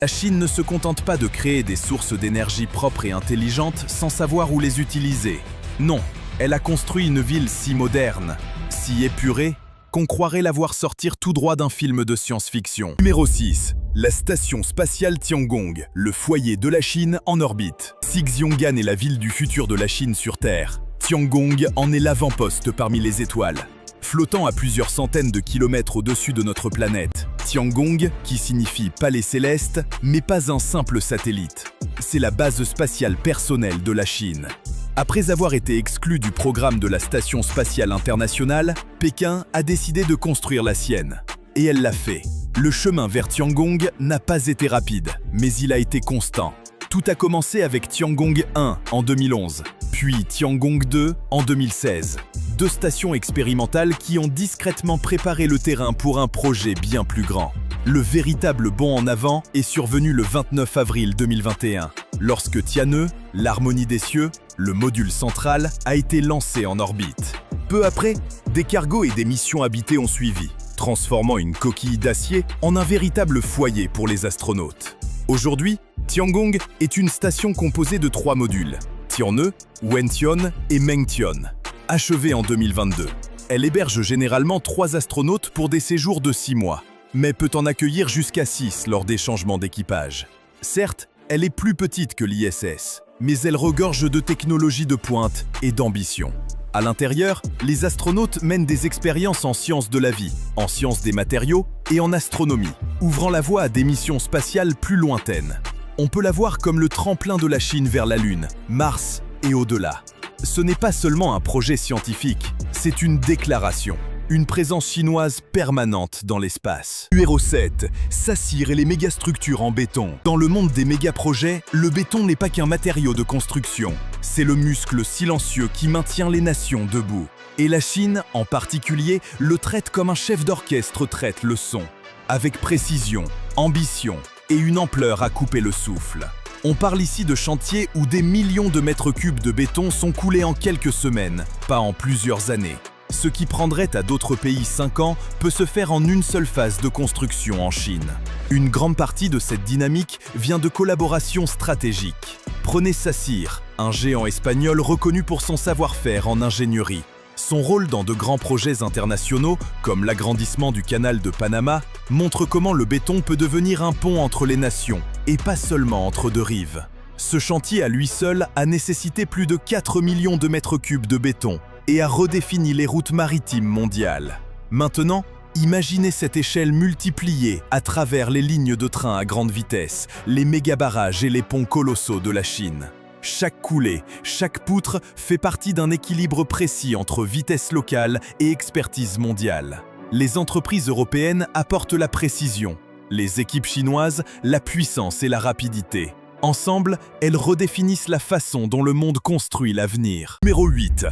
La Chine ne se contente pas de créer des sources d'énergie propres et intelligentes sans savoir où les utiliser. Non, elle a construit une ville si moderne, si épurée, qu'on croirait la voir sortir tout droit d'un film de science-fiction. Numéro 6. La station spatiale Tiangong, le foyer de la Chine en orbite. Si Xiong'an est la ville du futur de la Chine sur Terre, Tiangong en est l'avant-poste parmi les étoiles. Flottant à plusieurs centaines de kilomètres au-dessus de notre planète, Tiangong, qui signifie palais céleste, n'est pas un simple satellite. C'est la base spatiale personnelle de la Chine. Après avoir été exclu du programme de la Station spatiale internationale, Pékin a décidé de construire la sienne. Et elle l'a fait. Le chemin vers Tiangong n'a pas été rapide, mais il a été constant. Tout a commencé avec Tiangong 1 en 2011, puis Tiangong 2 en 2016. Deux stations expérimentales qui ont discrètement préparé le terrain pour un projet bien plus grand. Le véritable bond en avant est survenu le 29 avril 2021, lorsque Tianhe, l'harmonie des cieux, le module central, a été lancé en orbite. Peu après, des cargos et des missions habitées ont suivi, transformant une coquille d'acier en un véritable foyer pour les astronautes. Aujourd'hui, Tiangong est une station composée de 3 modules, Tianhe, Wentian et Mengtian. Achevée en 2022, elle héberge généralement 3 astronautes pour des séjours de 6 mois, mais peut en accueillir jusqu'à 6 lors des changements d'équipage. Certes, elle est plus petite que l'ISS, mais elle regorge de technologies de pointe et d'ambition. À l'intérieur, les astronautes mènent des expériences en sciences de la vie, en sciences des matériaux et en astronomie, ouvrant la voie à des missions spatiales plus lointaines. On peut la voir comme le tremplin de la Chine vers la Lune, Mars et au-delà. Ce n'est pas seulement un projet scientifique, c'est une déclaration. Une présence chinoise permanente dans l'espace. Numéro 7. Sacyr et les mégastructures en béton. Dans le monde des mégaprojets, le béton n'est pas qu'un matériau de construction. C'est le muscle silencieux qui maintient les nations debout. Et la Chine, en particulier, le traite comme un chef d'orchestre traite le son. Avec précision, ambition et une ampleur à couper le souffle. On parle ici de chantiers où des millions de mètres cubes de béton sont coulés en quelques semaines, pas en plusieurs années. Ce qui prendrait à d'autres pays 5 ans peut se faire en une seule phase de construction en Chine. Une grande partie de cette dynamique vient de collaborations stratégiques. Prenez Sacyr, un géant espagnol reconnu pour son savoir-faire en ingénierie. Son rôle dans de grands projets internationaux, comme l'agrandissement du canal de Panama, montre comment le béton peut devenir un pont entre les nations, et pas seulement entre 2 rives. Ce chantier à lui seul a nécessité plus de 4 millions de mètres cubes de béton, et a redéfini les routes maritimes mondiales. Maintenant, imaginez cette échelle multipliée à travers les lignes de train à grande vitesse, les méga-barrages et les ponts colossaux de la Chine. Chaque coulée, chaque poutre fait partie d'un équilibre précis entre vitesse locale et expertise mondiale. Les entreprises européennes apportent la précision, les équipes chinoises la puissance et la rapidité. Ensemble, elles redéfinissent la façon dont le monde construit l'avenir. Numéro 8.